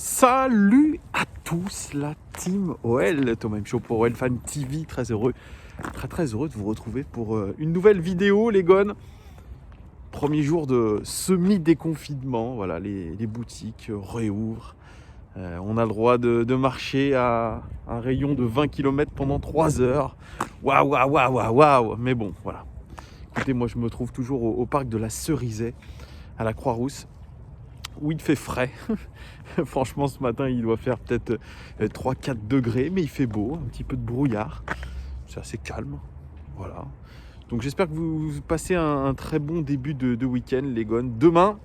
Salut à tous la team OL, Thomas M. Show pour OL Fan TV, très heureux de vous retrouver pour une nouvelle vidéo les gones. Premier jour de semi-déconfinement, voilà, les boutiques réouvrent. On a le droit de marcher à un rayon de 20 km pendant 3 heures. Waouh. Mais bon, voilà. Écoutez, moi je me trouve toujours au parc de la Cerisay, à la Croix-Rousse, où il fait frais. Franchement, ce matin, il doit faire peut-être 3-4 degrés, mais il fait beau, un petit peu de brouillard. C'est assez calme. Voilà. Donc j'espère que vous passez un très bon début de week-end, les gones. Demain,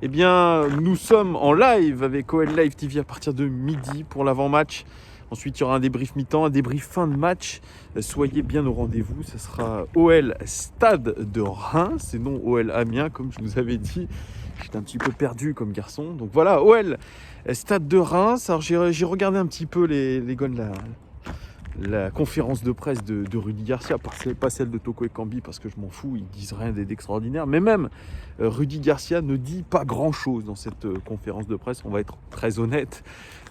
eh bien, nous sommes en live avec OL Live TV à partir de midi pour l'avant-match. Ensuite, il y aura un débrief mi-temps, un débrief fin de match. Soyez bien au rendez-vous. Ce sera OL Stade de Reims et non OL Amiens, comme je vous avais dit. J'étais un petit peu perdu comme garçon. Donc voilà, OL Stade de Reims. Alors j'ai regardé un petit peu les gones, la conférence de presse de Rudy Garcia, pas celle de Toko Ekambi parce que je m'en fous, ils disent rien d'extraordinaire. Mais même Rudy Garcia ne dit pas grand-chose dans cette conférence de presse, on va être très honnête.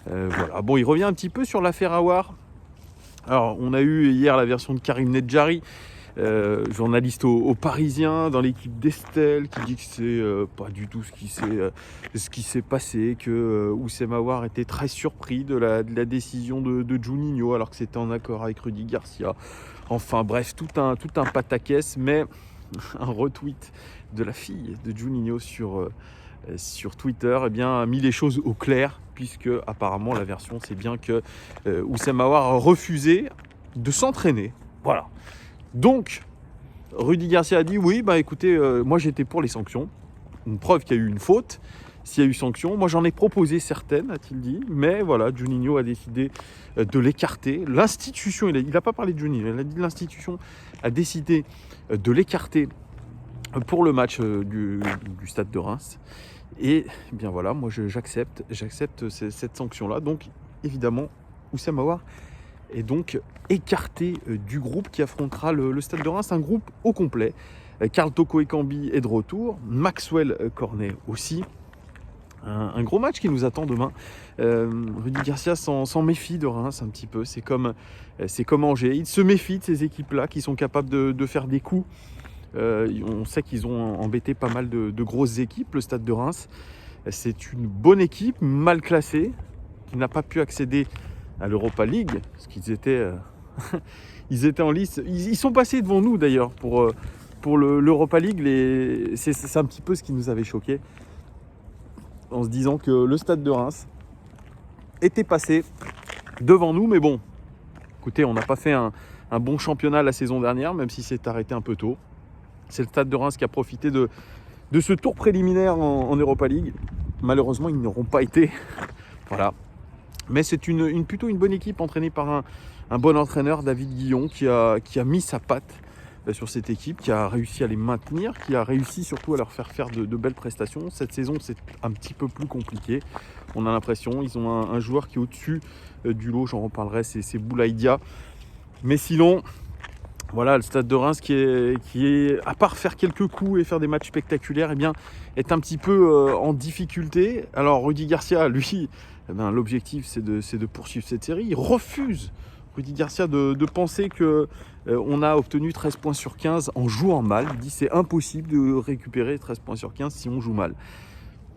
Voilà. Bon, il revient un petit peu sur l'affaire Aouar. Alors, on a eu hier la version de Karim Nedjari, journaliste au Parisien, dans l'équipe d'Estelle, qui dit que c'est pas du tout ce qui s'est passé, que Oussem Aouar était très surpris de la décision de Juninho, alors que c'était en accord avec Rudy Garcia. Enfin bref, tout un pataquès, mais un retweet de la fille de Juninho sur Twitter a mis les choses au clair, puisque apparemment la version c'est bien que Oussem Aouar a refusé de s'entraîner. Voilà. Donc, Rudy Garcia a dit oui, écoutez, moi j'étais pour les sanctions. Une preuve qu'il y a eu une faute. S'il y a eu sanction, moi j'en ai proposé certaines, a-t-il dit. Mais voilà, Juninho a décidé de l'écarter. L'institution, il n'a pas parlé de Juninho, il a dit l'institution a décidé de l'écarter pour le match du Stade de Reims. Et bien voilà, moi j'accepte cette sanction-là. Donc évidemment, Oussem Aouar est donc écarté du groupe qui affrontera le Stade de Reims, un groupe au complet. Karl Toko Ekambi est de retour, Maxwell Cornet aussi. Un gros match qui nous attend demain. Rudy Garcia s'en méfie de Reims un petit peu. C'est comme Angers. Il se méfie de ces équipes-là qui sont capables de faire des coups. On sait qu'ils ont embêté pas mal de grosses équipes, le Stade de Reims. C'est une bonne équipe, mal classée, qui n'a pas pu accéder à l'Europa League, parce qu'ils étaient, ils étaient en lice. Ils sont passés devant nous d'ailleurs pour l'Europa League. C'est un petit peu ce qui nous avait choqué, en se disant que le Stade de Reims était passé devant nous. Mais bon, écoutez, on n'a pas fait un bon championnat la saison dernière, même si c'est arrêté un peu tôt. C'est le Stade de Reims qui a profité de ce tour préliminaire en Europa League. Malheureusement, ils n'auront pas été. Voilà. Mais c'est plutôt une bonne équipe entraînée par un bon entraîneur, David Guillon, qui a mis sa patte sur cette équipe, qui a réussi à les maintenir, qui a réussi surtout à leur faire de belles prestations. Cette saison, c'est un petit peu plus compliqué. On a l'impression, ils ont un joueur qui est au-dessus du lot, j'en reparlerai, c'est Boulaïdia. Mais sinon, voilà, le Stade de Reims qui est, à part faire quelques coups et faire des matchs spectaculaires, est un petit peu en difficulté. Alors Rudy Garcia, lui, l'objectif c'est de poursuivre cette série. Il refuse, Rudy Garcia, de penser qu'on a obtenu 13 points sur 15 en jouant mal. Il dit c'est impossible de récupérer 13 points sur 15 si on joue mal.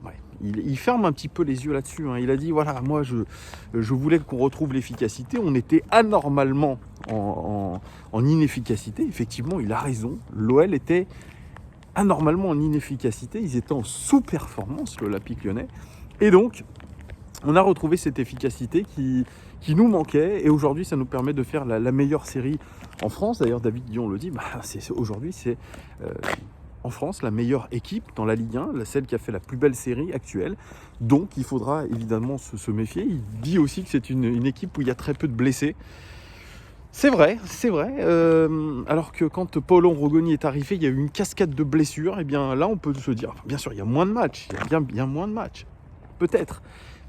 Ouais. Il ferme un petit peu les yeux là-dessus. Il a dit, voilà, moi je voulais qu'on retrouve l'efficacité. On était anormalement en inefficacité. Effectivement, il a raison. L'OL était anormalement en inefficacité. Ils étaient en sous-performance, l'Olympique Lyonnais. Et donc, on a retrouvé cette efficacité qui nous manquait. Et aujourd'hui, ça nous permet de faire la meilleure série en France. D'ailleurs, David Guillon le dit, aujourd'hui, c'est... en France, la meilleure équipe dans la Ligue 1, celle qui a fait la plus belle série actuelle. Donc, il faudra évidemment se méfier. Il dit aussi que c'est une équipe où il y a très peu de blessés. C'est vrai. Alors que quand Paolo Rogoni est arrivé, il y a eu une cascade de blessures. Et bien là, on peut se dire, bien sûr, il y a moins de matchs. Il y a bien moins de matchs, peut-être.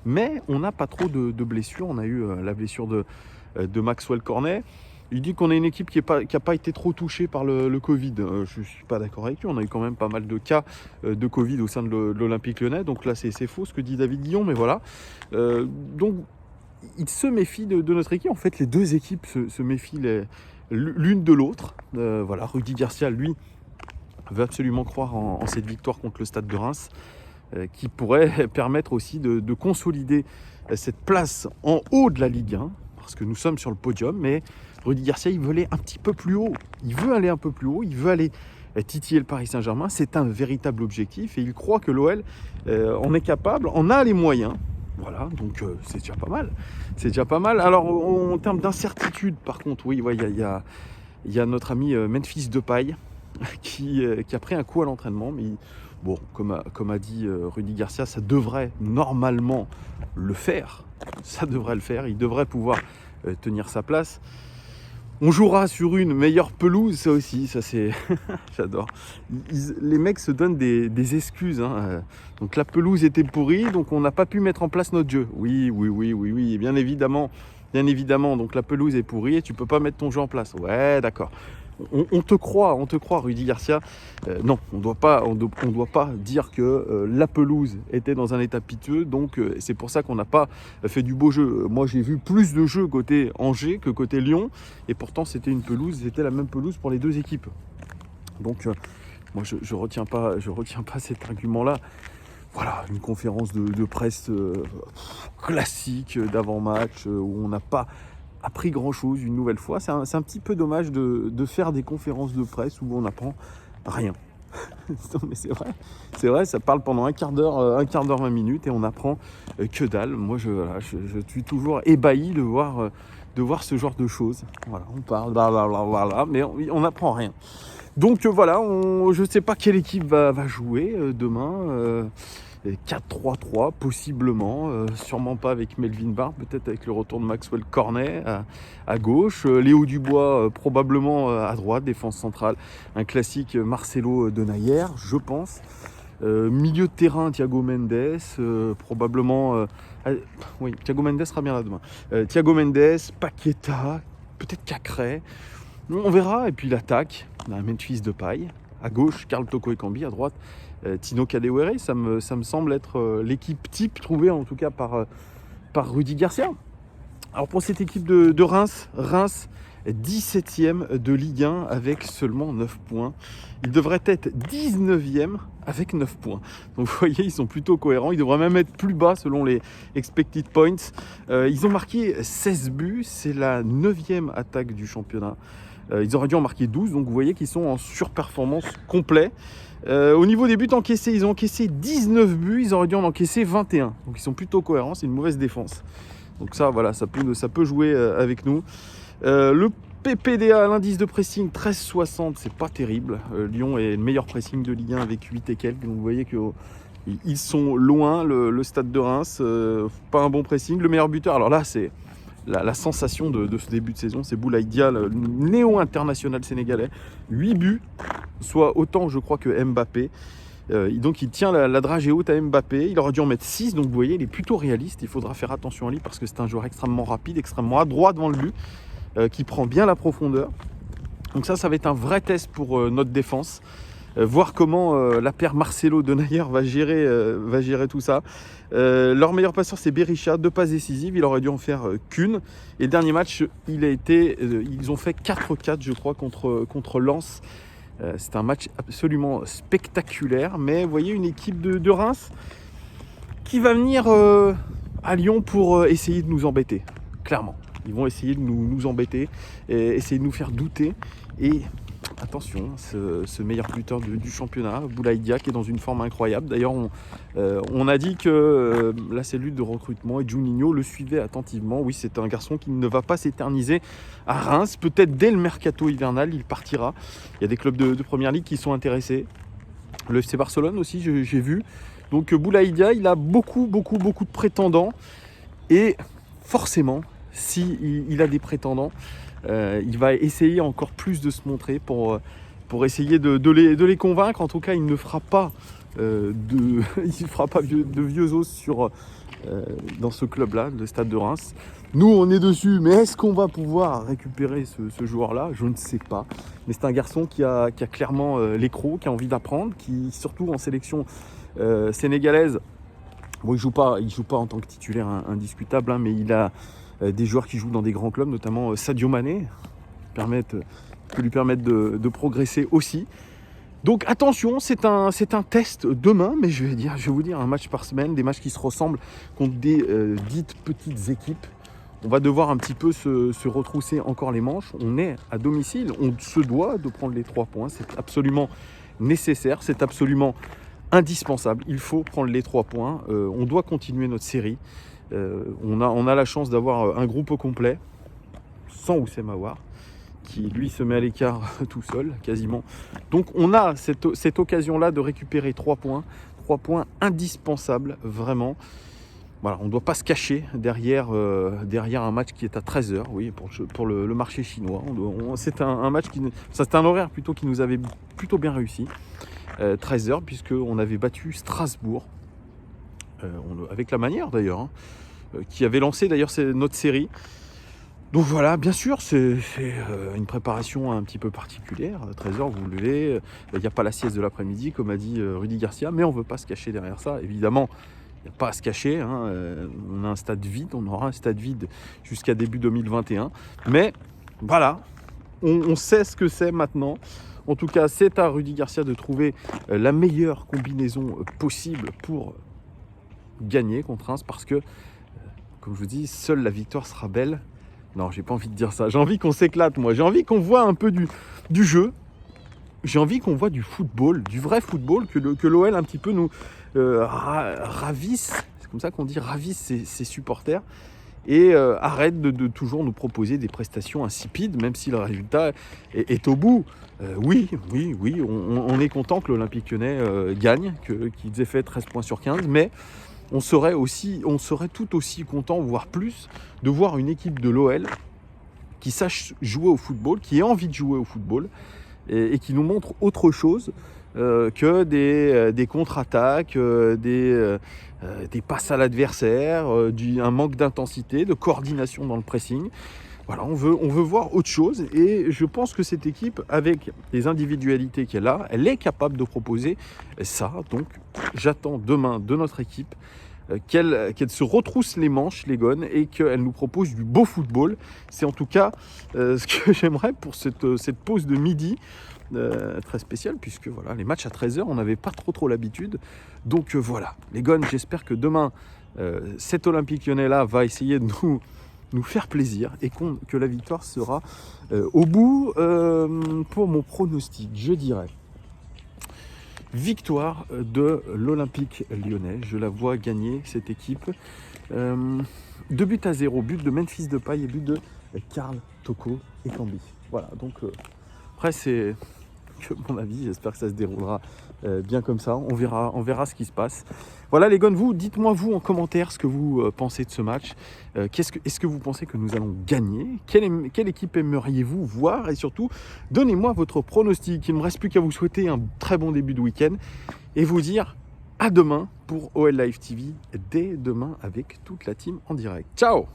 Mais on n'a pas trop de blessures. On a eu la blessure de Maxwell Cornet. Il dit qu'on a une équipe qui a pas été trop touchée par le Covid. Je ne suis pas d'accord avec lui. On a eu quand même pas mal de cas de Covid au sein de l'Olympique Lyonnais. Donc là, c'est faux ce que dit David Guillon, mais voilà. Donc, il se méfie de notre équipe. En fait, les deux équipes se méfient l'une de l'autre. Voilà, Rudy Garcia, lui, veut absolument croire en cette victoire contre le Stade de Reims, qui pourrait permettre aussi de consolider cette place en haut de la Ligue 1, parce que nous sommes sur le podium, mais Rudy Garcia, il veut aller un petit peu plus haut. Il veut aller un peu plus haut, il veut aller titiller le Paris Saint-Germain. C'est un véritable objectif et il croit que l'OL en est capable, en a les moyens. Voilà, donc c'est déjà pas mal. C'est déjà pas mal. Alors, en termes d'incertitude, par contre, oui, il y a notre ami Memphis Depay qui a pris un coup à l'entraînement, mais bon, comme a dit Rudy Garcia, ça devrait normalement le faire. Ça devrait le faire. Il devrait pouvoir tenir sa place. On jouera sur une meilleure pelouse, ça aussi, ça c'est... J'adore. Les mecs se donnent des excuses. Hein. Donc la pelouse était pourrie, donc on n'a pas pu mettre en place notre jeu. Oui, bien évidemment. Donc la pelouse est pourrie et tu peux pas mettre ton jeu en place. Ouais, d'accord. On te croit, Rudy Garcia. Non, on doit pas dire que la pelouse était dans un état piteux. Donc c'est pour ça qu'on n'a pas fait du beau jeu. Moi, j'ai vu plus de jeux côté Angers que côté Lyon, et pourtant c'était la même pelouse pour les deux équipes. Donc moi, je retiens pas cet argument-là. Voilà, une conférence de presse classique d'avant-match où on n'a pas appris grand-chose une nouvelle fois. C'est un petit peu dommage de faire des conférences de presse où on n'apprend rien. Non, mais c'est vrai, ça parle pendant un quart d'heure, 20 minutes et on apprend que dalle. Moi, je suis toujours ébahi de voir ce genre de choses. Voilà, on parle, blablabla, mais on n'apprend rien. Donc voilà, je ne sais pas quelle équipe va jouer demain. 4-3-3 possiblement, sûrement pas avec Melvin Barr, peut-être avec le retour de Maxwell Cornet à gauche, Léo Dubois probablement à droite, défense centrale, un classique Marcelo Denayer, je pense. Milieu de terrain, Thiago Mendes, probablement... oui, Thiago Mendes sera bien là demain. Thiago Mendes, Paqueta, peut-être Cacré, on verra. Et puis l'attaque, on a Memphis Depay, à gauche, Karl Toko Ekambi, à droite, Tino Kadewere. Ça me semble être l'équipe type trouvée en tout cas par Rudy Garcia. Alors pour cette équipe de Reims 17e de Ligue 1 avec seulement 9 points. Ils devraient être 19e avec 9 points. Donc vous voyez, ils sont plutôt cohérents. Ils devraient même être plus bas selon les expected points. Ils ont marqué 16 buts. C'est la 9e attaque du championnat. Ils auraient dû en marquer 12. Donc vous voyez qu'ils sont en surperformance complet. Au niveau des buts encaissés, ils ont encaissé 19 buts. Ils auraient dû en encaisser 21. Donc ils sont plutôt cohérents. C'est une mauvaise défense. Donc ça, voilà, ça peut jouer avec nous. Le PPDA, l'indice de pressing 13,60, c'est pas terrible. Lyon est le meilleur pressing de Ligue 1 avec 8 et quelques. Donc vous voyez qu'ils sont loin, le Stade de Reims. Pas un bon pressing. Le meilleur buteur, alors là, c'est la sensation de ce début de saison, c'est Boulaye Dia, le néo-international sénégalais. 8 buts, soit autant, je crois, que Mbappé. Donc il tient la dragée haute à Mbappé. Il aurait dû en mettre 6, donc vous voyez, il est plutôt réaliste. Il faudra faire attention à lui parce que c'est un joueur extrêmement rapide, extrêmement adroit devant le but, qui prend bien la profondeur. Donc ça va être un vrai test pour notre défense. Voir comment la paire Marcelo Denayer va gérer tout ça. Leur meilleur passeur, c'est Berisha, 2 passes décisives. Il aurait dû en faire qu'une. Et dernier match, ils ont fait 4-4, je crois, contre Lens. C'est un match absolument spectaculaire, mais vous voyez une équipe de Reims qui va venir à Lyon pour essayer de nous embêter, clairement. Ils vont essayer de nous embêter, et essayer de nous faire douter. Et attention, ce meilleur buteur du championnat, Boulaye Dia, qui est dans une forme incroyable. D'ailleurs, on a dit que la cellule de recrutement et Juninho le suivait attentivement. Oui, c'est un garçon qui ne va pas s'éterniser à Reims. Peut-être dès le mercato hivernal, il partira. Il y a des clubs de Première Ligue qui sont intéressés. Le FC Barcelone aussi, j'ai vu. Donc Boulaye Dia, il a beaucoup de prétendants. Et forcément, s'il a des prétendants, il va essayer encore plus de se montrer pour essayer de les convaincre. En tout cas, il ne fera pas il ne fera pas de vieux os dans ce club-là, le Stade de Reims. Nous, on est dessus, mais est-ce qu'on va pouvoir récupérer ce joueur-là? Je ne sais pas. Mais c'est un garçon qui a clairement l'écrou, qui a envie d'apprendre, qui, surtout en sélection sénégalaise, bon, il joue pas en tant que titulaire indiscutable, hein, mais il a des joueurs qui jouent dans des grands clubs, notamment Sadio Mané, qui lui permettent de progresser aussi. Donc attention, c'est un test demain, mais je vais vous dire un match par semaine, des matchs qui se ressemblent contre des dites petites équipes. On va devoir un petit peu se retrousser encore les manches. On est à domicile, on se doit de prendre les 3 points. C'est absolument nécessaire, c'est absolument indispensable. Il faut prendre les 3 points. On doit continuer notre série. On a la chance d'avoir un groupe au complet, sans Houssem Aouar, qui lui se met à l'écart tout seul, quasiment. Donc on a cette occasion-là de récupérer 3 points. 3 points indispensables, vraiment. Voilà, on ne doit pas se cacher derrière un match qui est à 13h, oui, pour le marché chinois. C'est un match c'est un horaire plutôt qui nous avait plutôt bien réussi. 13h, puisqu'on avait battu Strasbourg, avec la manière d'ailleurs, hein, qui avait lancé d'ailleurs notre série. Donc voilà, bien sûr, c'est une préparation un petit peu particulière. 13h, vous vous levez, il n'y a pas la sieste de l'après-midi, comme a dit Rudy Garcia, mais on ne veut pas se cacher derrière ça. Évidemment, il n'y a pas à se cacher, hein. On a un stade vide, on aura un stade vide jusqu'à début 2021. Mais voilà, on sait ce que c'est maintenant. En tout cas, c'est à Rudy Garcia de trouver la meilleure combinaison possible pour gagner contre Reims, parce que, comme je vous dis, seule la victoire sera belle. Non, j'ai pas envie de dire ça. J'ai envie qu'on s'éclate, moi. J'ai envie qu'on voit un peu du jeu. J'ai envie qu'on voit du football, du vrai football, que l'OL un petit peu nous ravisse. C'est comme ça qu'on dit, ravisse ses supporters. Et arrête de toujours nous proposer des prestations insipides, même si le résultat est au bout. Oui, on est content que l'Olympique Lyonnais gagne, qu'ils aient fait 13 points sur 15, mais on serait tout aussi content, voire plus, de voir une équipe de l'OL qui sache jouer au football, qui ait envie de jouer au football, et qui nous montre autre chose que des contre-attaques, des passes à l'adversaire, un manque d'intensité, de coordination dans le pressing. Voilà, on veut voir autre chose, et je pense que cette équipe, avec les individualités qu'elle a, elle est capable de proposer ça. Donc j'attends demain de notre équipe qu'elle se retrousse les manches, les gones, et qu'elle nous propose du beau football. C'est en tout cas ce que j'aimerais pour cette pause de midi. Très spécial, puisque voilà, les matchs à 13h, on n'avait pas trop l'habitude. Donc voilà, les gones, j'espère que demain, cet Olympique Lyonnais-là va essayer de nous faire plaisir, et que la victoire sera au bout. Pour mon pronostic, je dirais victoire de l'Olympique Lyonnais. Je la vois gagner, cette équipe. 2-0, but de Memphis Depay et but de Karl Toko Ekambi. Voilà, donc après c'est que mon avis, j'espère que ça se déroulera bien comme ça. On verra ce qui se passe. Voilà les gones, dites-moi vous en commentaire ce que vous pensez de ce match. Est-ce que vous pensez que nous allons gagner? Quelle équipe aimeriez-vous voir? Et surtout, donnez-moi votre pronostic. Il ne me reste plus qu'à vous souhaiter un très bon début de week-end et vous dire à demain pour OL Live TV, dès demain avec toute la team en direct. Ciao!